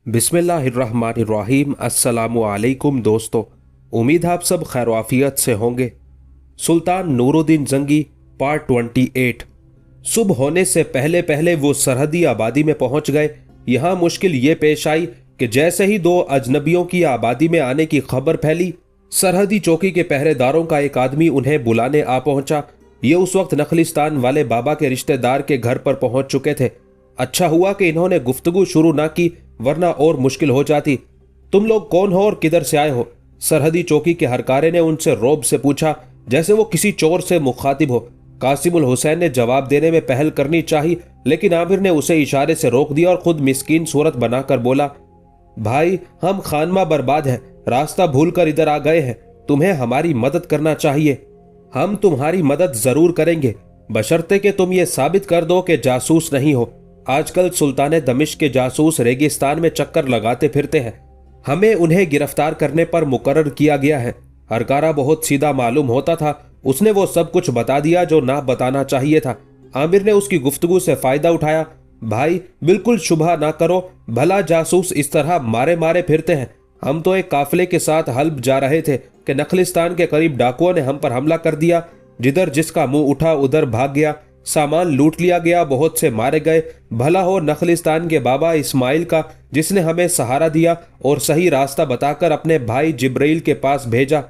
बिस्मिल्लाहिर्रहमानिर्रहीम। अस्सलामुअलैकुम दोस्तों, उम्मीद है आप सब खैरवाफियत से होंगे। सुल्तान नूरुद्दीन जंगी पार्ट 28। सुबह होने से पहले पहले वो सरहदी आबादी में पहुंच गए। यहाँ मुश्किल ये पेश आई कि जैसे ही दो अजनबियों की आबादी में आने की खबर फैली, सरहदी चौकी के पहरेदारों का एक आदमी उन्हें बुलाने आ पहुंचा। ये उस वक्त नखलिस्तान वाले बाबा के रिश्तेदार के घर पर पहुंच चुके थे। अच्छा हुआ कि इन्होंने गुफ्तगू शुरू ना की, वरना और मुश्किल हो जाती। तुम लोग कौन हो और किधर से आए हो? सरहदी चौकी के हरकारे ने उनसे रौब से पूछा, जैसे वो किसी चोर से मुखातिब हो। कासिमुल हुसैन ने जवाब देने में पहल करनी चाहिए, लेकिन आमिर ने उसे इशारे से रोक दिया और खुद मिस्कीन सूरत बनाकर बोला, भाई हम खानमा बर्बाद हैं, रास्ता भूल कर इधर आ गए हैं, तुम्हें हमारी मदद करना चाहिए। हम तुम्हारी मदद जरूर करेंगे, बशर्ते कि तुम ये साबित कर दो कि जासूस नहीं हो। आजकल सुल्तान दमिश्क के जासूस रेगिस्तान में चक्कर लगाते फिरते हैं, हमें उन्हें गिरफ्तार करने पर मुकर्रर किया गया है। हरकारा बहुत सीधा मालूम होता था, उसने वो सब कुछ बता दिया जो ना बताना चाहिए था। आमिर ने उसकी गुफ्तगू से फायदा उठाया, भाई बिल्कुल शुबह ना करो, भला जासूस इस तरह मारे मारे फिरते हैं। हम तो एक काफिले के साथ हल्ब जा रहे थे कि नखलिस्तान के करीब डाकुओं ने हम पर हमला कर दिया। जिधर जिसका मुंह उठा उधर भाग गया, सामान लूट लिया गया, बहुत से मारे गए। भला हो नखलिस्तान के बाबा इस्माइल का, जिसने हमें सहारा दिया और सही रास्ता बताकर अपने भाई जिब्राइल के पास भेजा।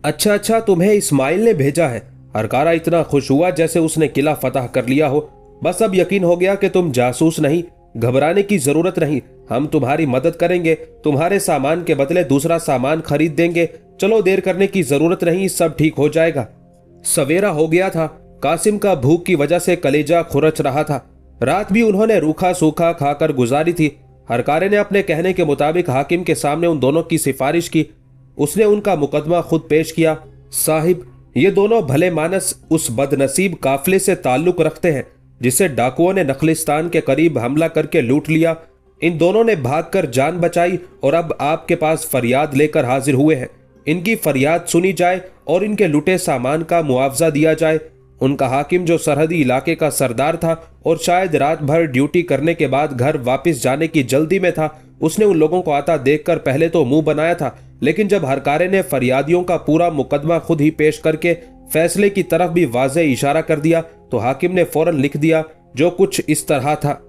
अच्छा, तुम्हें इस्माइल ने भेजा है? हरकारा इतना खुश हुआ जैसे उसने किला फतह कर लिया हो। बस अब यकीन हो गया कि तुम जासूस नहीं, घबराने की जरूरत नहीं, हम तुम्हारी मदद करेंगे, तुम्हारे सामान के बदले दूसरा सामान खरीद देंगे। चलो देर करने की जरूरत नहीं, सब ठीक हो जाएगा। सवेरा हो गया था। कासिम का भूख की वजह से कलेजा खुरच रहा था। रात भी उन्होंने रूखा सूखा खाकर गुजारी थी। हरकारे ने अपने कहने के मुताबिक हाकिम के सामने उन दोनों की सिफारिश की। उसने उनका मुकदमा खुद पेश किया। साहिब, ये दोनों भले मानस उस बदनसीब काफिले से ताल्लुक रखते हैं जिसे डाकुओं ने नखलिस्तान के करीब हमला करके लूट लिया। इन दोनों ने भागकर जान बचाई और अब आपके पास फरियाद लेकर हाजिर हुए हैं। इनकी फरियाद सुनी जाए और इनके लूटे सामान का मुआवजा दिया जाए। उनका हाकिम, जो सरहदी इलाके का सरदार था और शायद रात भर ड्यूटी करने के बाद घर वापस जाने की जल्दी में था, उसने उन लोगों को आता देखकर पहले तो मुंह बनाया था, लेकिन जब हरकारे ने फरियादियों का पूरा मुकदमा खुद ही पेश करके फैसले की तरफ भी वाज़े इशारा कर दिया, तो हाकिम ने फौरन लिख दिया, जो कुछ इस तरह था।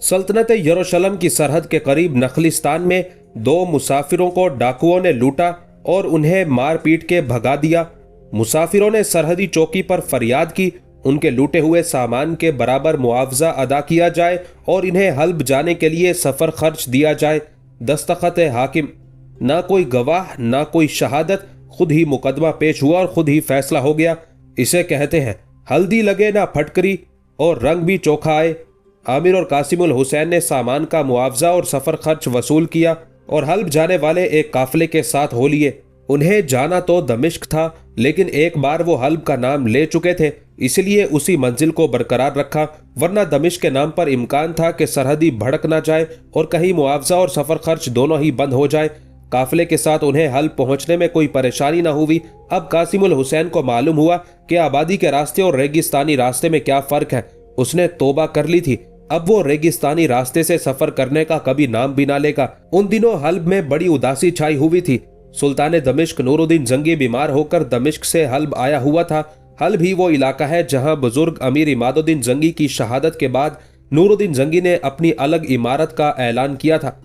सल्तनत यरूशलेम की सरहद के करीब नखलिस्तान में दो मुसाफिरों को डाकुओं ने लूटा और उन्हें मार पीट के भगा दिया। मुसाफिरों ने सरहदी चौकी पर फरियाद की, उनके लूटे हुए सामान के बराबर मुआवजा अदा किया जाए और इन्हें हल्ब जाने के लिए सफर खर्च दिया जाए। दस्तखत हाकिम। ना कोई गवाह ना कोई शहादत, खुद ही मुकदमा पेश हुआ और खुद ही फैसला हो गया। इसे कहते हैं हल्दी लगे ना फटकरी और रंग भी चोखा आए। आमिर और कासिमुल हुसैन ने सामान का मुआवजा और सफर खर्च वसूल किया और हल्ब जाने वाले एक काफिले के साथ हो लिए। उन्हें जाना तो दमिश्क था, लेकिन एक बार वो हल्ब का नाम ले चुके थे, इसलिए उसी मंजिल को बरकरार रखा, वरना दमिश्क के नाम पर इम्कान था कि सरहदी भड़क ना जाए और कहीं मुआवजा और सफर खर्च दोनों ही बंद हो जाए। काफिले के साथ उन्हें हल्ब पहुंचने में कोई परेशानी ना हुई। अब कासिमुल हुसैन को मालूम हुआ कि आबादी के रास्ते और रेगिस्तानी रास्ते में क्या फर्क है। उसने तौबा कर ली थी, अब वो रेगिस्तानी रास्ते से सफर करने का कभी नाम भी ना लेगा। उन दिनों हल्ब में बड़ी उदासी छाई हुई थी। सुल्तान दमिश्क नूरुद्दीन जंगी बीमार होकर दमिश्क से हल्ब आया हुआ था। हल्ब ही वो इलाका है जहां बुजुर्ग अमीर इमादुद्दीन जंगी की शहादत के बाद नूरुद्दीन जंगी ने अपनी अलग इमारत का ऐलान किया था।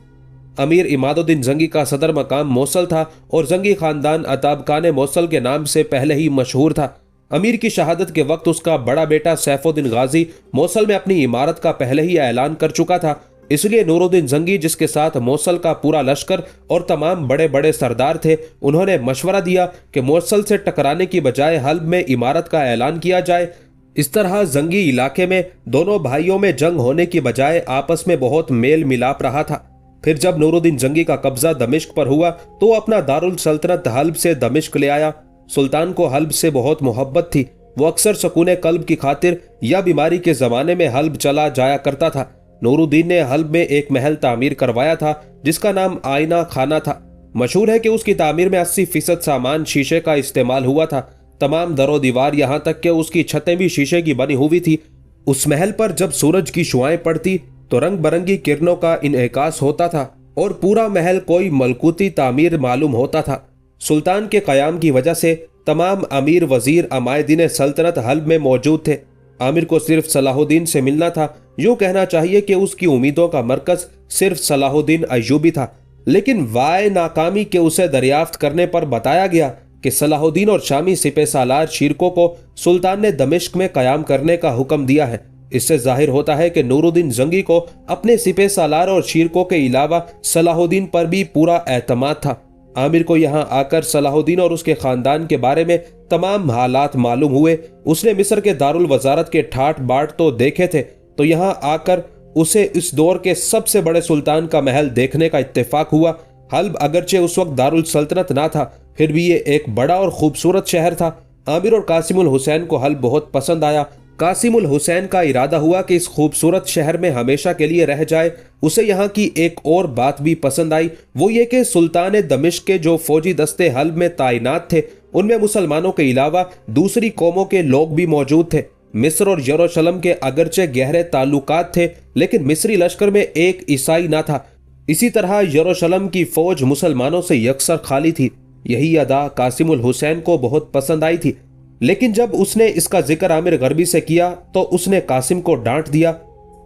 अमीर इमादुद्दीन जंगी का सदर मकाम मोसल था और जंगी खानदान अताबकान मोसल के नाम से पहले ही मशहूर था। अमीर की शहादत के वक्त उसका बड़ा बेटा सैफुद्दीन गाजी मोसल में अपनी इमारत का पहले ही ऐलान कर चुका था, इसलिए नूरुद्दीन जंगी, जिसके साथ मोसल का पूरा लश्कर और तमाम बड़े बड़े सरदार थे, उन्होंने मशवरा दिया कि मोसल से टकराने की बजाय हल्ब में इमारत का ऐलान किया जाए। इस तरह जंगी इलाके में दोनों भाइयों में जंग होने की बजाय आपस में बहुत मेल मिलाप रहा था। फिर जब नूरुद्दीन जंगी का कब्जा दमिश्क पर हुआ तो अपना दारुल सल्तनत हल्ब से दमिश्क ले आया। सुल्तान को हल्ब से बहुत मोहब्बत थी। वो अक्सर सकूने कल्ब की खातिर या बीमारी के जमाने में हल्ब चला जाया करता था। नूरुद्दीन ने हल्ब में एक महल तामीर करवाया था जिसका नाम आईना खाना था। मशहूर है कि उसकी तामीर में 80% सामान शीशे का इस्तेमाल हुआ था। तमाम दरो दीवार यहाँ तक कि उसकी छतें भी शीशे की बनी हुई थी। उस महल पर जब सूरज की शुआएं पड़ती तो रंग बिरंगी किरणों का इन्हेकास होता था और पूरा महल कोई मलकूती तामीर मालूम होता था। सुल्तान के कयाम की वजह से तमाम अमीर वजीर अमायदीन सल्तनत हल्ब में मौजूद थे। आमिर को सिर्फ सलाहुद्दीन से मिलना था। यूं कहना चाहिए कि उसकी उम्मीदों का मरकज सिर्फ सलाहुद्दीन अय्यूबी था। लेकिन वाय नाकामी के उसे दरियाफ्त करने पर बताया गया कि सलाहुद्दीन और शामी सिपह सालार शिरकों को सुल्तान ने दमिश्क में कयाम करने का हुक्म दिया है। इससे जाहिर होता है कि नूरुद्दीन जंगी को अपने सिपह सालार और शिरकों के अलावा सलाहुद्दीन पर भी पूरा एतमाद था। आमिर को यहाँ आकर सलाहुद्दीन और उसके खानदान के बारे में तमाम हालात मालूम हुए। उसने मिस्र के दारुल वजारत के ठाट बाट तो देखे थे, तो यहाँ आकर उसे इस दौर के सबसे बड़े सुल्तान का महल देखने का इत्तेफाक हुआ। हल्ब अगरचे उस वक्त दारुल सल्तनत ना था, फिर भी ये एक बड़ा और खूबसूरत शहर था। आमिर और कासिमुल हुसैन को हल्ब बहुत पसंद आया। कासिमुल हुसैन का इरादा हुआ कि इस खूबसूरत शहर में हमेशा के लिए रह जाए। उसे यहाँ की एक और बात भी पसंद आई, वो ये कि सुल्तान दमिश्क के जो फौजी दस्ते हल्ब में तैनात थे उनमें मुसलमानों के अलावा दूसरी कौमों के लोग भी मौजूद थे। मिस्र और यरूशलेम के अगरचे गहरे ताल्लुकात थे, लेकिन मिस्री लश्कर में एक ईसाई ना था। इसी तरह यरूशलेम की फौज मुसलमानों से यकसर खाली थी। यही अदा कासिमुल हुसैन को बहुत पसंद आई थी। लेकिन जब उसने इसका जिक्र आमिर गरबी से किया तो उसने कासिम को डांट दिया।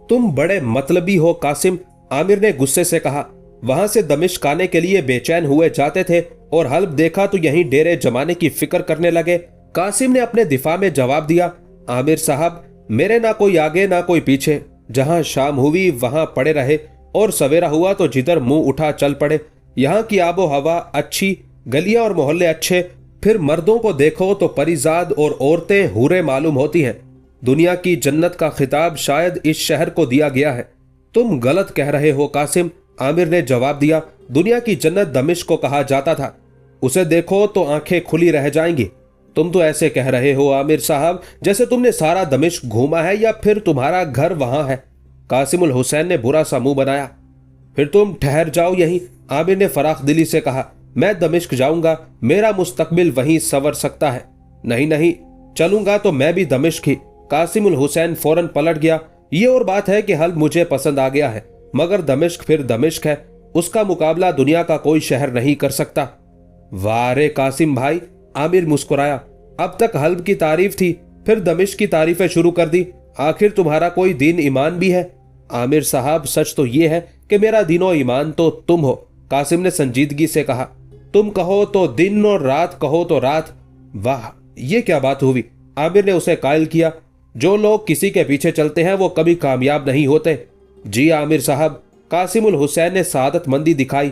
तुम बड़े मतलबी हो कासिम, आमिर ने गुस्से से कहा। वहां से दमिश्क आने के लिए बेचैन हुए जाते थे और हल्ब देखा तो यहीं डेरे जमाने की फिक्र करने लगे। कासिम ने अपने दिफा में जवाब दिया, आमिर साहब, मेरे ना कोई आगे ना कोई पीछे। जहां शाम हुई वहां पड़े रहे और सवेरा हुआ तो जिधर मुंह उठा चल पड़े। यहाँ की आबो हवा अच्छी, गलियां और मोहल्ले अच्छे, फिर मर्दों को देखो तो परिजाद और औरतें हूरे मालूम होती हैं। दुनिया की जन्नत का खिताब शायद इस शहर को दिया गया है। तुम गलत कह रहे हो कासिम, आमिर ने जवाब दिया। दुनिया की जन्नत दमिश्क को कहा जाता था। उसे देखो तो आंखें खुली रह जाएंगी। तुम तो ऐसे कह रहे हो आमिर साहब जैसे तुमने सारा दमिश्क घूमा है या फिर तुम्हारा घर वहां है। कासिमुल हुसैन ने बुरा सा मुंह बनाया। फिर तुम ठहर जाओ यहीं, आमिर ने फराख दिली से कहा। मैं दमिश्क जाऊंगा, मेरा मुस्तकबिल वहीं संवर सकता है। नहीं नहीं, चलूंगा तो मैं भी दमिश्क ही। कासिमुल हुसैन फौरन पलट गया। ये और बात है कि हल्ब मुझे पसंद आ गया है, मगर दमिश्क फिर दमिश्क है। उसका मुकाबला दुनिया का कोई शहर नहीं कर सकता। वाह रे कासिम भाई, आमिर मुस्कुराया। अब तक हल्ब की तारीफ थी, फिर दमिश्क की तारीफें शुरू कर दी। आखिर तुम्हारा कोई दीन ईमान भी है। आमिर साहब, सच तो यह है कि मेरा दीनो ईमान तो तुम हो, कासिम ने संजीदगी से कहा। तुम कहो तो दिन और रात कहो तो रात। वाह, ये क्या बात हुई, आमिर ने उसे कायल किया। जो लोग किसी के पीछे चलते हैं वो कभी कामयाब नहीं होते। जी आमिर साहब, कासिमुल हुसैन ने सादतमंदी दिखाई।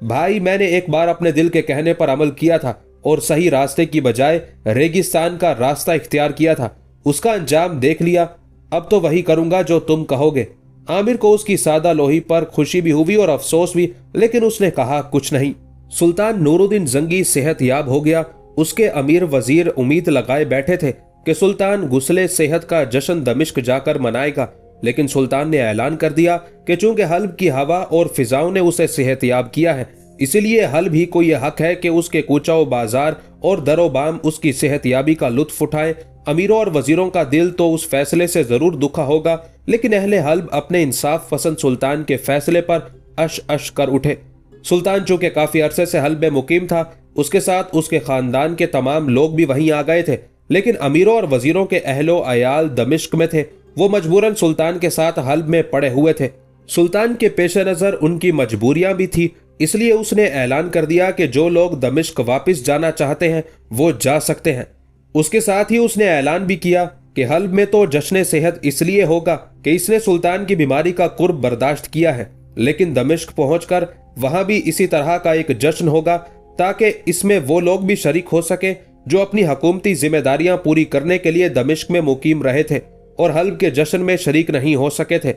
भाई, मैंने एक बार अपने दिल के कहने पर अमल किया था और सही रास्ते की बजाय रेगिस्तान का रास्ता इख्तियार किया था। उसका अंजाम देख लिया। अब तो वही करूंगा जो तुम कहोगे। आमिर को उसकी सादा लोही पर खुशी भी हुई और अफसोस भी, लेकिन उसने कहा कुछ नहीं। सुल्तान नूरुद्दीन जंगी सेहतयाब हो गया। उसके अमीर वजीर उम्मीद लगाए बैठे थे कि सुल्तान गुस्ले सेहत का जश्न दमिश्क जाकर मनाएगा, लेकिन सुल्तान ने ऐलान कर दिया कि चूंकि हल्ब की हवा और फिजाओं ने उसे सेहतयाब किया है, इसलिए हल्ब ही को यह हक है कि उसके कूचाओ बाजार और दरोबाम उसकी सेहतयाबी का लुत्फ उठाए। अमीरों और वजीरों का दिल तो उस फैसले से जरूर दुखा होगा, लेकिन अहले हल्ब अपने इंसाफ पसंद सुल्तान के फैसले पर अश अश कर उठे। सुल्तान चूंकि काफी अरसे से हल्ब में मुकीम था, उसके साथ उसके खानदान के तमाम लोग भी वहीं आ गए थे, लेकिन अमीरों और वजीरों के अहलो अयाल दमिश्क में थे। वो मजबूरन सुल्तान के साथ हल्ब में पड़े हुए थे। सुल्तान के पेश नजर उनकी मजबूरियां भी थी, इसलिए उसने ऐलान कर दिया कि जो लोग दमिश्क वापस जाना चाहते हैं वो जा सकते हैं। उसके साथ ही उसने ऐलान भी किया कि हल्ब में तो जश्न सेहत इसलिए होगा कि इसने सुल्तान की बीमारी का कुर्ब बर्दाश्त किया है, लेकिन दमिश्क पहुंचकर वहां भी इसी तरह का एक जश्न होगा, ताकि इसमें वो लोग भी शरीक हो सके जो अपनी हुकूमती जिम्मेदारियां पूरी करने के लिए दमिश्क में मुकीम रहे थे और हल्ब के जश्न में शरीक नहीं हो सके थे।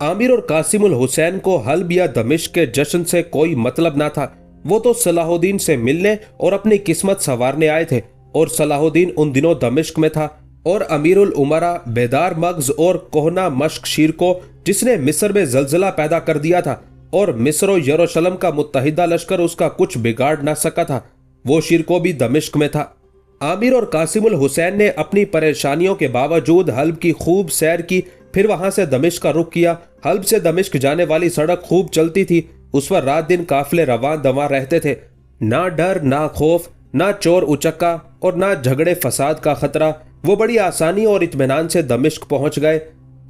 आमिर और कासिमुल हुसैन को हल्ब या दमिश्क के जश्न से कोई मतलब ना था। वो तो सलाहुद्दीन से मिलने और अपनी किस्मत संवारने आए थे, और सलाहुद्दीन उन दिनों दमिश्क में था और अमीरुल उमरा बेदार मग्ज और कोहना मश्क शीर को, जिसने मिस्र में जलजला पैदा कर दिया था, और मिस्र और यरूशलेम का मुत्तहिदा लश्कर उसका कुछ बिगाड़ ना सका था। वो शिरको भी दमिश्क में था। आमिर और कासिमुल हुसैन ने अपनी परेशानियों के बावजूद हल्ब की खूब सैर की, फिर वहां से दमिश्क का रुख किया। हल्ब से दमिश्क जाने वाली सड़क खूब चलती थी, उस पर रात दिन काफिले रवां दवां रहते थे। ना डर, ना खौफ, ना चोर उचक्का और ना झगड़े फसाद का खतरा। वो बड़ी आसानी और इत्मीनान से दमिश्क पहुंच गए।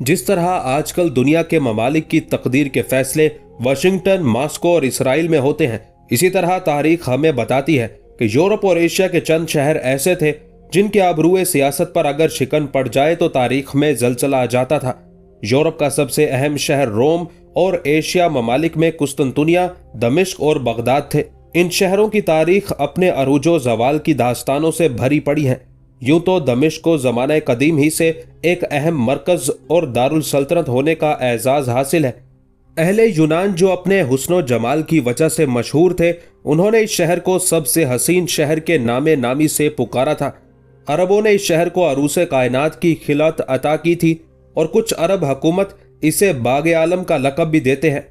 जिस तरह आजकल दुनिया के ममालिक की तकदीर के फैसले वाशिंगटन, मॉस्को और इसराइल में होते हैं, इसी तरह तारीख हमें बताती है कि यूरोप और एशिया के चंद शहर ऐसे थे जिनके आबरूए सियासत पर अगर शिकन पड़ जाए तो तारीख में जलजला आ जाता था। यूरोप का सबसे अहम शहर रोम और एशिया ममालिक में कुस्तुनतुनिया, दमिश्क और बगदाद थे। इन शहरों की तारीख अपने अरूजो जवाल की दास्तानों से भरी पड़ी है। यूं तो दमिश्क को ज़माने कदीम ही से एक अहम मरकज और दारुल सल्तनत होने का एजाज हासिल है। अहले यूनान जो अपने हुस्नो जमाल की वजह से मशहूर थे, उन्होंने इस शहर को सबसे हसीन शहर के नामे नामी से पुकारा था। अरबों ने इस शहर को अरूसे कायनात की खिलत अता की थी और कुछ अरब हुकूमत इसे बाग आलम का लकब भी देते हैं।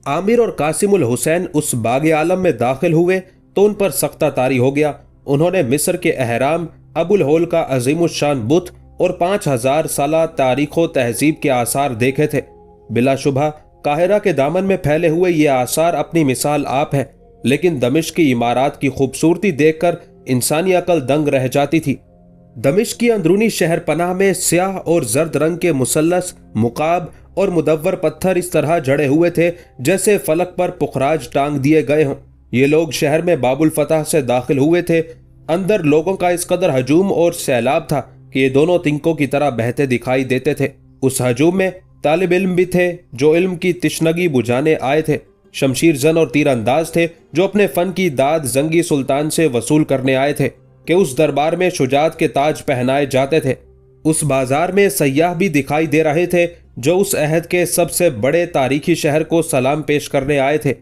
आमिर और कासिमुल हुसैन उस बाग आलम में दाखिल हुए तो उन पर सख्ता तारी हो गया। उन्होंने मिस्र के अहराम, अबुल होल का अजीमुशान बुत और 5000 साला तारीखो तहजीब के आसार देखे थे। बिलाशुबा काहिरा के दामन में फैले हुए ये आसार अपनी मिसाल आप है, लेकिन दमिश्क की इमारत की खूबसूरती देखकर इंसानी अकल दंग रह जाती थी। दमिश्क की अंदरूनी शहर पनाह में स्याह और जर्द रंग के मुसल्लस, मुकाब और मुदव्वर पत्थर इस तरह जड़े हुए थे जैसे फलक पर पुखराज टांग दिए गए हों। ये लोग शहर में बाबुल फतह से दाखिल हुए थे। अंदर लोगों का इस कदर हजूम और सैलाब था कि ये दोनों तिनकों की तरह बहते दिखाई देते थे। उस हजूम में तालिब इल्म भी थे जो इल्म की तिश्नगी बुझाने आए थे, शमशीर जन और तीरंदाज थे जो अपने फन की दाद जंगी सुल्तान से वसूल करने आए थे कि उस दरबार में शुजात के ताज पहनाए जाते थे। उस बाजार में सयाह भी दिखाई दे रहे थे जो उस अहद के सबसे बड़े तारीखी शहर को सलाम पेश करने आए थे।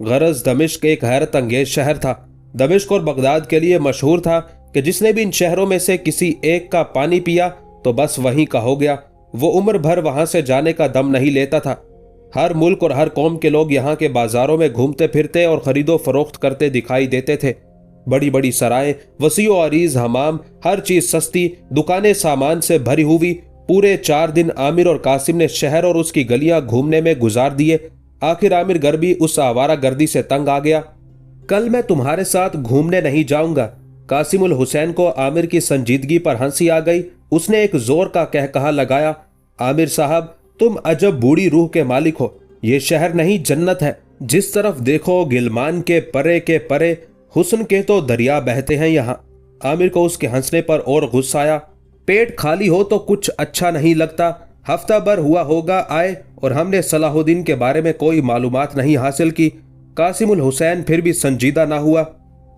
गरज दमिश्क एक हैरत अंगेज शहर था। दमिश्क और बगदाद के लिए मशहूर था कि जिसने भी इन शहरों में से किसी एक का पानी पिया तो बस वहीं का हो गया। वो उम्र भर वहां से जाने का दम नहीं लेता था। हर मुल्क और हर कौम के लोग यहाँ के बाजारों में घूमते फिरते और खरीदो फरोख्त करते दिखाई देते थे। बड़ी बड़ी सराय, वसीओ अरीज हमाम, हर चीज सस्ती, दुकानें सामान से भरी हुई। पूरे 4 दिन आमिर और कासिम ने शहर और उसकी गलियां घूमने में गुजार दिए। आखिर आमिर गर्बी उस आवारा गर्दी से तंग आ गया। कल मैं तुम्हारे साथ घूमने नहीं जाऊंगा। कासिमुल हुसैन को आमिर की संजीदगी पर हंसी आ गई। उसने एक जोर का कहकहा लगाया, आमिर साहब तुम अजब बूढ़ी रूह के मालिक हो। ये शहर नहीं जन्नत है। जिस तरफ देखो गिलमान के परे हुस्न के तो दरिया बहते हैं यहाँ। आमिर को उसके हंसने पर और गुस्सा आया। पेट खाली हो तो कुछ अच्छा नहीं लगता। हफ्ता भर हुआ होगा आए और हमने सलाहुद्दीन के बारे में कोई मालूमात नहीं हासिल की। कासिमुल हुसैन फिर भी संजीदा ना हुआ।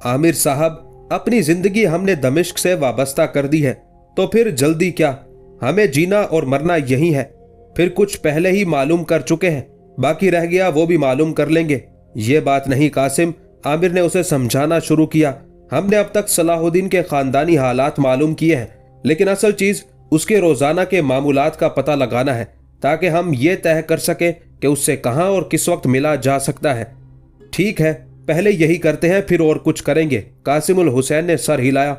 आमिर साहब अपनी जिंदगी हमने दमिश्क से वाबस्ता कर दी है, तो फिर जल्दी क्या? हमें जीना और मरना यही है। फिर कुछ पहले ही मालूम कर चुके हैं, बाकी रह गया वो भी मालूम कर लेंगे। ये बात नहीं कासिम, आमिर ने उसे समझाना शुरू किया। हमने अब तक सलाहुद्दीन के खानदानी हालात मालूम किए हैं, लेकिन असल चीज उसके रोजाना के मामूलात का पता लगाना है ताकि हम ये तय कर सके कि उससे कहां और किस वक्त मिला जा सकता है। ठीक है, पहले यही करते हैं, फिर और कुछ करेंगे। कासिमुल हुसैन ने सर हिलाया।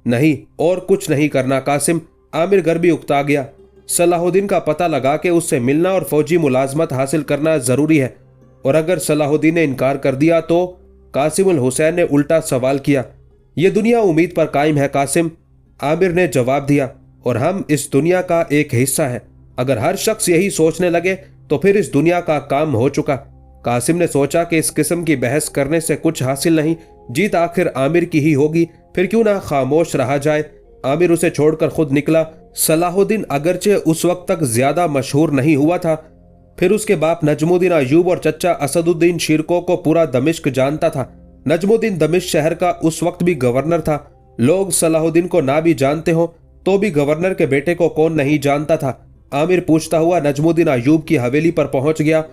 नहीं, और कुछ नहीं करना कासिम। आमिर गर्बी उकता गया। सलाहुद्दीन का पता लगा के उससे मिलना और फौजी मुलाजमत हासिल करना जरूरी है, और अगर सलाहुद्दीन ने इनकार कर दिया तो? कासिमुल हुसैन ने उल्टा सवाल किया। यह दुनिया उम्मीद पर कायम है कासिम, आमिर ने जवाब दिया, और हम इस दुनिया का एक हिस्सा है। अगर हर शख्स यही सोचने लगे तो फिर इस दुनिया का काम हो चुका। कासिम ने सोचा कि इस किस्म की बहस करने से कुछ हासिल नहीं, जीत आखिर आमिर की ही होगी, फिर क्यों ना खामोश रहा जाए। आमिर उसे छोड़कर खुद निकला। सलाहुद्दीन अगरचे उस वक्त तक ज्यादा मशहूर नहीं हुआ था, फिर उसके बाप नजमुद्दीन अयूब और चचा असदुद्दीन शिरको को पूरा दमिश्क जानता था। नजमुद्दीन दमिश्क शहर का उस वक्त भी गवर्नर था। लोग सलाहुद्दीन को ना भी जानते हो तो भी गवर्नर के बेटे को कौन नहीं जानता था। आमिर पूछता हुआ नजमुद्दीन अयूब की हवेली पर पहुंच गया।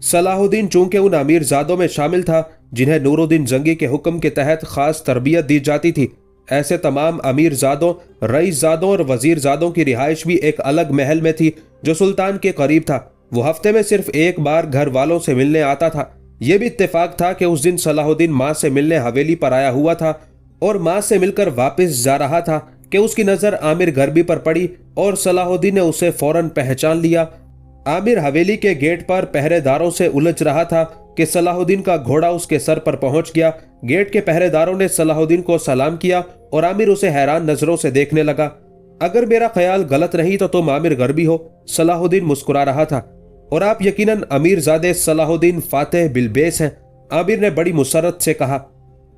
सलाहुद्दीन चूंकि उन अमीर जादों में शामिल था जिन्हें नूरुद्दीन जंगी के हुक्म के तहत खास तरबियत दी जाती थी, ऐसे तमाम अमीर जादों, रईस जादों और वजीर जादों की रिहाइश भी एक अलग महल में थी जो सुल्तान के करीब था। वो हफ्ते में सिर्फ एक बार घर वालों से मिलने आता था। यह भी इत्तेफाक था कि उस दिन सलाहुद्दीन माँ से मिलने हवेली पर आया हुआ था और माँ से मिलकर वापस जा रहा था कि उसकी नजर आमिर गरबी पर पड़ी और सलाहुद्दीन ने उसे फौरन पहचान लिया। आमिर हवेली के गेट पर पहरेदारों से उलझ रहा था कि सलाहुद्दीन का घोड़ा उसके सर पर पहुंच गया। गेट के पहरेदारों ने सलाहुद्दीन को सलाम किया और आमिर उसे हैरान नजरों से देखने लगा। अगर मेरा ख्याल गलत नहीं तो तुम आमिर गरबी हो, सलाहुद्दीन मुस्कुरा रहा था, और आप यकीनन अमीरजादे सलाहुद्दीन फातेह बिलबेस हैं, आमिर ने बड़ी मुसरत से कहा।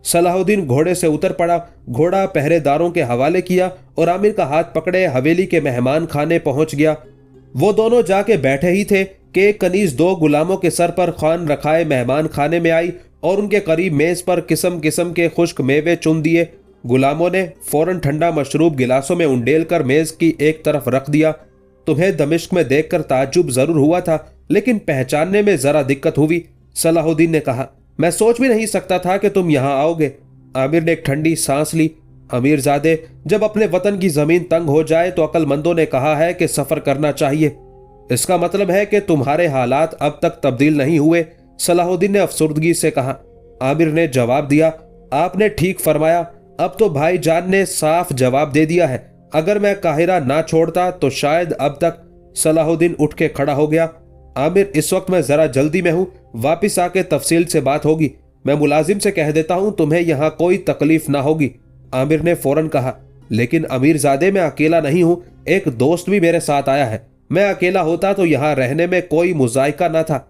सलाहुद्दीन घोड़े से उतर पड़ा, घोड़ा पहरेदारों के हवाले किया और आमिर का हाथ पकड़े हवेली के मेहमान खाने पहुंच गया। वो दोनों जाके बैठे ही थे कि एक कनीज 2 गुलामों के सर पर खान रखाए मेहमान खाने में आई और उनके करीब मेज पर किस्म किस्म के खुश्क मेवे चुन दिए। गुलामों ने फौरन ठंडा मशरूब गिलासों में उंडेल कर मेज की एक तरफ रख दिया। तुम्हें दमिश्क में देखकर ताज्जुब जरूर हुआ था, लेकिन पहचानने में जरा दिक्कत हुई, सलाहुद्दीन ने कहा। मैं सोच भी नहीं सकता था कि तुम यहां आओगे। आमिर ने एक ठंडी सांस ली। अमीरजादे, जब अपने वतन की जमीन तंग हो जाए तो अक्लमंदों ने कहा है कि सफर करना चाहिए। इसका मतलब है कि तुम्हारे हालात अब तक तब्दील नहीं हुए, सलाहुद्दीन ने अफसुर्दगी से कहा। आमिर ने जवाब दिया, आपने ठीक फरमाया, अब तो भाईजान ने साफ जवाब दे दिया है। अगर मैं काहिरा ना छोड़ता तो शायद अब तक। सलाहुद्दीन उठ के खड़ा हो गया। आमिर, इस वक्त मैं जरा जल्दी में हूं, वापिस आके तफसील से बात होगी। मैं मुलाजिम से कह देता हूं, तुम्हें यहां कोई तकलीफ ना होगी, आमिर ने फौरन कहा। लेकिन अमीरजादे, मैं अकेला नहीं हूं, एक दोस्त भी मेरे साथ आया है। मैं अकेला होता तो यहां रहने में कोई मुजायका ना था।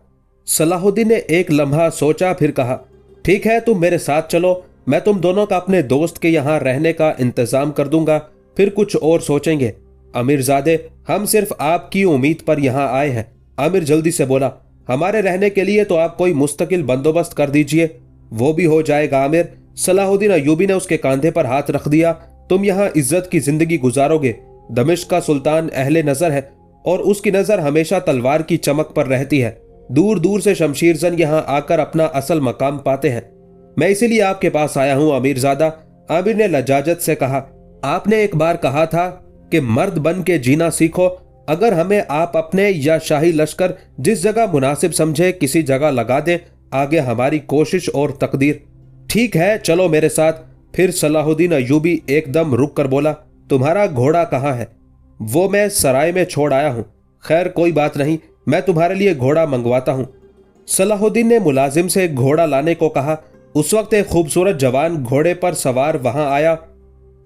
सलाहुद्दीन ने एक लम्हा सोचा, फिर कहा, ठीक है, तुम मेरे साथ चलो, मैं तुम दोनों का अपने दोस्त के यहां रहने का इंतजाम कर दूंगा, फिर कुछ और सोचेंगे। अमीरजादे, हम सिर्फ आपकी उम्मीद पर यहां आए हैं, आमिर जल्दी से बोला। हमारे रहने के लिए तो आप कोई मुस्तकिल बंदोबस्त कर दीजिए। वो भी हो जाएगा आमिर, सलाहुद्दीन अयूबी ने उसके कंधे पर हाथ रख दिया। तुम यहाँ इज्जत की जिंदगी गुजारोगे। दमिश्क का सुल्तान अहले नजर है और उसकी नजर हमेशा तलवार की चमक पर रहती है। दूर दूर से शमशीरजन यहाँ आकर अपना असल मकाम पाते हैं। मैं इसीलिए आपके पास आया हूँ अमीरजादा, आमिर ने लजाजत से कहा। आपने एक बार कहा था कि मर्द बन के जीना सीखो। अगर हमें आप अपने या शाही लश्कर जिस जगह मुनासिब समझे किसी जगह लगा दें, आगे हमारी कोशिश और तकदीर। ठीक है, चलो मेरे साथ। फिर सलाहुद्दीन अयूबी एकदम रुक कर बोला, तुम्हारा घोड़ा कहाँ है? वो मैं सराय में छोड़ आया हूं। खैर कोई बात नहीं, मैं तुम्हारे लिए घोड़ा मंगवाता हूं। सलाहुद्दीन ने मुलाजिम से घोड़ा लाने को कहा। उस वक्त एक खूबसूरत जवान घोड़े पर सवार वहां आया।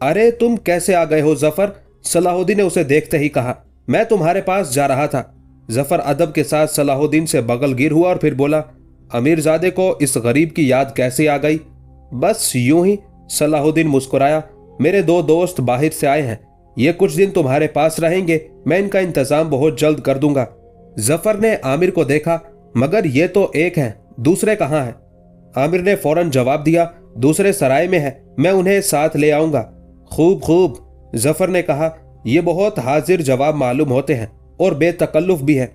अरे तुम कैसे आ गए हो जफर? सलाहुद्दीन ने उसे देखते ही कहा। मैं तुम्हारे पास जा रहा था। जफर अदब के साथ सलाहुद्दीन से बगल गिर हुआ और फिर बोला, अमीरजादे को इस गरीब की याद कैसे आ गई? बस यूं ही, सलाहुद्दीन मुस्कुराया। मेरे 2 दोस्त बाहर से आए हैं, ये कुछ दिन तुम्हारे पास रहेंगे, मैं इनका इंतजाम बहुत जल्द कर दूंगा। जफर ने आमिर को देखा, मगर ये तो एक हैं, दूसरे कहाँ हैं? आमिर ने फौरन जवाब दिया, दूसरे सराय में है, मैं उन्हें साथ ले आऊंगा। खूब खूब, जफर ने कहा। ये बहुत हाजिर जवाब मालूम होते हैं और बेतकल्लुफ भी है।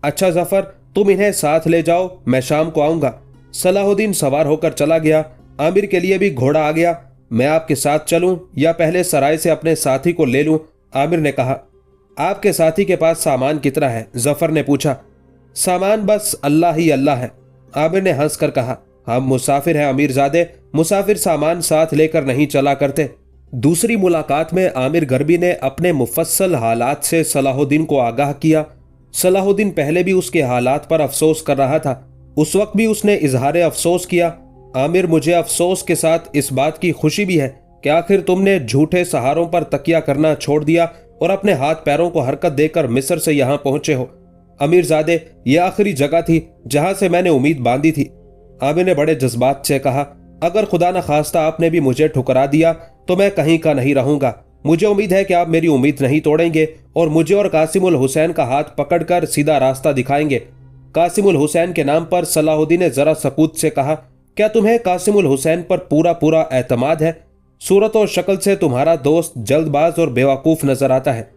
अच्छा जफर, तुम इन्हें साथ ले जाओ, मैं शाम को आऊंगा। सलाहुद्दीन सवार होकर चला गया। आमिर के लिए भी घोड़ा आ गया। मैं आपके साथ चलूं या पहले सराय से अपने साथी को ले लूं? आमिर ने कहा। आपके साथी के पास सामान कितना है? जफर ने पूछा। सामान बस अल्लाह ही अल्लाह है, आमिर ने हंसकर कहा। हम मुसाफिर हैं अमीरजादे, मुसाफिर सामान साथ लेकर नहीं चला करते। दूसरी मुलाकात में आमिर गरबी ने अपने मुफस्सल हालात से सलाहुद्दीन को आगाह किया। सलाहुद्दीन पहले भी उसके हालात पर अफसोस कर रहा था। उस वक्त भी उसने इजहार अफसोस किया। आमिर, मुझे अफसोस के साथ इस बात की खुशी भी है कि आखिर तुमने झूठे सहारों पर तकिया करना छोड़ दिया और अपने हाथ पैरों को हरकत देकर मिस्र से यहां पहुंचे हो। अमीरजादे, यह आखिरी जगह थी जहां से मैंने उम्मीद बांधी थी, आमिर ने बड़े जज्बात से कहा। अगर खुदा न खास्ता आपने भी मुझे ठुकरा दिया तो मैं कहीं का नहीं रहूंगा। मुझे उम्मीद है कि आप मेरी उम्मीद नहीं तोड़ेंगे और मुझे और कासिमुल हुसैन का हाथ पकड़कर सीधा रास्ता दिखाएंगे। कासिमुल हुसैन के नाम पर सलाहुद्दीन ने जरा सकूत से कहा, क्या तुम्हें कासिमुल हुसैन पर पूरा पूरा एतमाद है? सूरत और शक्ल से तुम्हारा दोस्त जल्दबाज और बेवकूफ नजर आता है।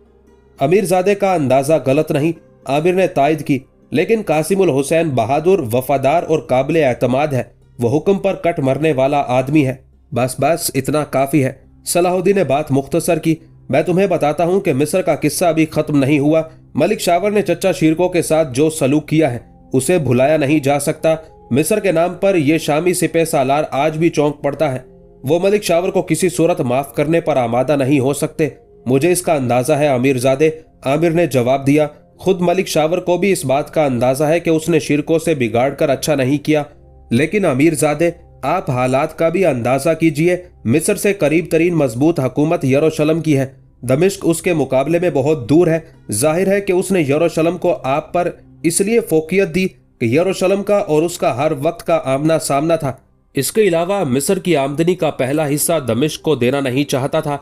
अमीरजादे का अंदाजा गलत नहीं, आमिर ने तायद की, लेकिन कासिमुल हुसैन बहादुर, वफादार और काबिल एतमाद है। वह हुक्म पर कट मरने वाला आदमी है। बस बस, इतना काफी है। सलाहुद्दीन ने बात मुख्तसर की। मैं तुम्हें बताता हूं कि मिस्र का किस्सा अभी खत्म नहीं हुआ। मलिक शावर ने चच्चा शीरको के साथ जो सलूक किया है उसे भुलाया नहीं जा सकता। मिस्र के नाम पर यह शामी सिपह सालार आज भी चौंक पड़ता है। वो मलिक शावर को किसी सूरत माफ करने पर आमादा नहीं हो सकते। मुझे इसका अंदाजा है अमीरजादे, आमिर ने जवाब दिया। खुद मलिक शावर को भी इस बात का अंदाजा है कि उसने शिरको से बिगाड़ कर अच्छा नहीं किया। लेकिन अमीरजादे, आप हालात का भी अंदाजा कीजिए। मिस्र से करीब तरीन मजबूत हुकूमत यरूशलेम की है। दमिश्क उसके मुकाबले में बहुत दूर है। जाहिर है कि उसने यरूशलेम को आप पर इसलिए फोकियत दी कि यरूशलेम का और उसका हर वक्त का आमना सामना था। इसके अलावा मिस्र की आमदनी का पहला हिस्सा दमिश्क को देना नहीं चाहता था।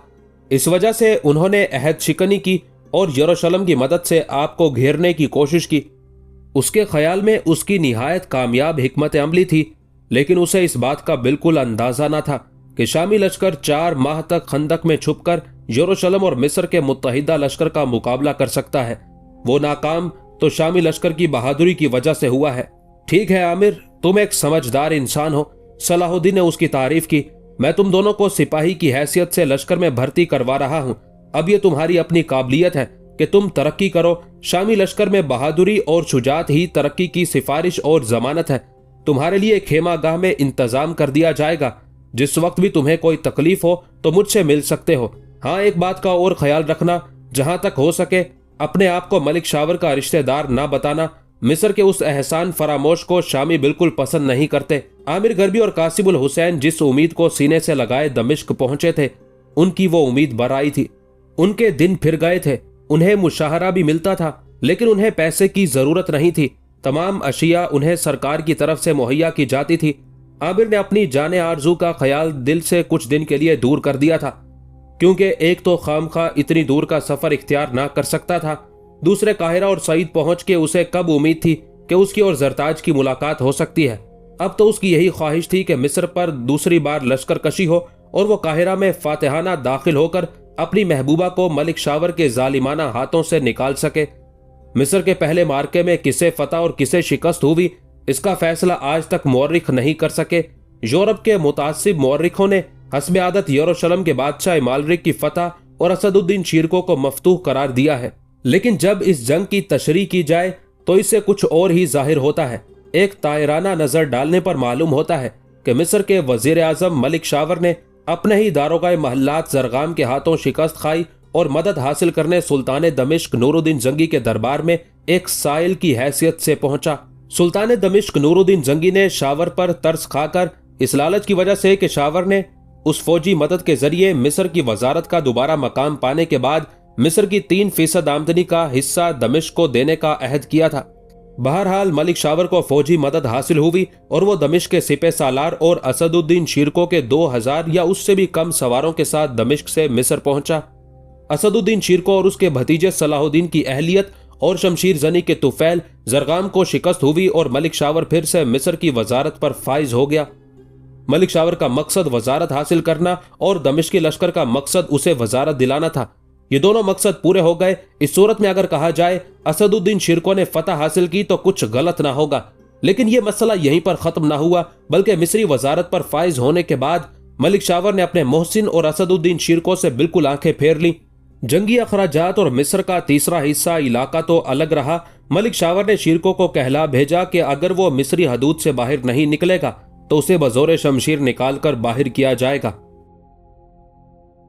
इस वजह से उन्होंने अहद शिकनी की और यरूशलेम की मदद से आपको घेरने की कोशिश की। उसके ख्याल में उसकी निहायत कामयाब हिकमत अमली थी, लेकिन उसे इस बात का बिल्कुल अंदाजा न था कि शामी लश्कर 4 माह तक खंदक में छुपकर यरूशलेम और मिस्र के मुत्तहिदा लश्कर का मुकाबला कर सकता है। वो नाकाम तो शामी लश्कर की बहादुरी की वजह से हुआ है। ठीक है आमिर, तुम एक समझदार इंसान हो। सलाहुद्दीन ने उसकी तारीफ की। मैं तुम दोनों को सिपाही की हैसियत से लश्कर में भर्ती करवा रहा हूं। अब यह तुम्हारी अपनी काबिलियत है कि तुम तरक्की करो। शामी लश्कर में बहादुरी और शुजात ही तरक्की की सिफारिश और जमानत है। तुम्हारे लिए खेमागाह में इंतजाम कर दिया जाएगा। जिस वक्त भी तुम्हें कोई तकलीफ हो तो मुझसे मिल सकते हो। हाँ, एक बात का और ख्याल रखना, जहां तक हो सके अपने आप को मलिक शावर का रिश्तेदार ना बताना। मिस्र के उस एहसान फरामोश को शामी बिल्कुल पसंद नहीं करते। आमिर गरबी और कासिमुल हुसैन जिस उम्मीद को सीने से लगाए दमिश्क पहुंचे थे, उनकी वो उम्मीद बर आई थी। उनके दिन फिर गए थे। उन्हें मुशाहरा भी मिलता था, लेकिन उन्हें पैसे की जरूरत नहीं थी। तमाम अशिया उन्हें सरकार की तरफ से मुहैया की जाती थी। आमिर ने अपनी जाने आरजू का ख्याल दिल से कुछ दिन के लिए दूर कर दिया था, क्योंकि एक तो खामखा इतनी दूर का सफर इख्तियार ना कर सकता था, दूसरे काहिरा और सईद पहुंच के उसे कब उम्मीद थी कि उसकी और जरताज की मुलाकात हो सकती है। अब तो उसकी यही ख्वाहिश थी कि मिस्र पर दूसरी बार लश्कर कशी हो और वो काहिरा में फातिहाना दाखिल होकर अपनी महबूबा को मलिक शावर के जालिमाना हाथों से निकाल सके। मिस्र के पहले मार्के में किसे फतह और किसे शिकस्त हुई, इसका फैसला आज तक मौर्रिख नहीं कर सके। यूरोप के मुतासिब मौर्रिखों ने हस्ब आदत यरूशलेम के बादशाह इमालरिक की फतह और असदुद्दीन शीरको को मफतूह करार दिया है। लेकिन जब इस जंग की तशरीह की जाए तो इससे कुछ और ही जाहिर होता है। एक तायराना नजर डालने पर मालूम होता है कि मिस्र के वजीर आजम मलिक शावर ने अपने ही दारोगाए महल्लात जरगाम के हाथों शिकस्त खाई और मदद हासिल करने सुल्तान दमिश्क नूरुद्दीन जंगी के दरबार में एक साइल की हैसियत से पहुंचा। सुल्तान दमिश्क नूरुद्दीन जंगी ने शावर पर तरस खाकर, इस लालच की वजह से कि शावर ने उस फौजी मदद के जरिए मिस्र की वजारत का दोबारा मकाम पाने के बाद मिस्र की 3% आमदनी का हिस्सा दमिश्क को देने का अहद किया था। बहरहाल मलिक शावर को फौजी मदद हासिल हुई और वो दमिश्क के सिपह सालार और असदुद्दीन शीरको के 2000 या उससे भी कम सवारों के साथ दमिश्क से मिस्र पहुंचा। असदुद्दीन शीरको और उसके भतीजे सलाहुद्दीन की अहलियत और शमशीर जनी के तुफैल जरगाम को शिकस्त हुई और मलिक शावर फिर से मिस्र की वजारत पर फाइज हो गया। मलिक शावर का मकसद वजारत हासिल करना और दमिश्की लश्कर का मकसद उसे वजारत दिलाना था। ये दोनों मकसद पूरे हो गए। इस सूरत में अगर कहा जाए असदुद्दीन शीरको ने फतह हासिल की तो कुछ गलत ना होगा। लेकिन यह मसला यहीं पर खत्म ना हुआ, बल्कि मिस्री वजारत पर फाइज होने के बाद मलिक शावर ने अपने मोहसिन और असदुद्दीन शीरको से बिल्कुल आंखें फेर ली। जंगी अखराजात और मिस्र का तीसरा हिस्सा इलाका तो अलग रहा। मलिक शावर ने शीरको को कहला भेजा कि अगर वो मिस्री हदूद से बाहर नहीं निकलेगा तो उसे बजोरे शमशीर निकालकर बाहर किया जाएगा।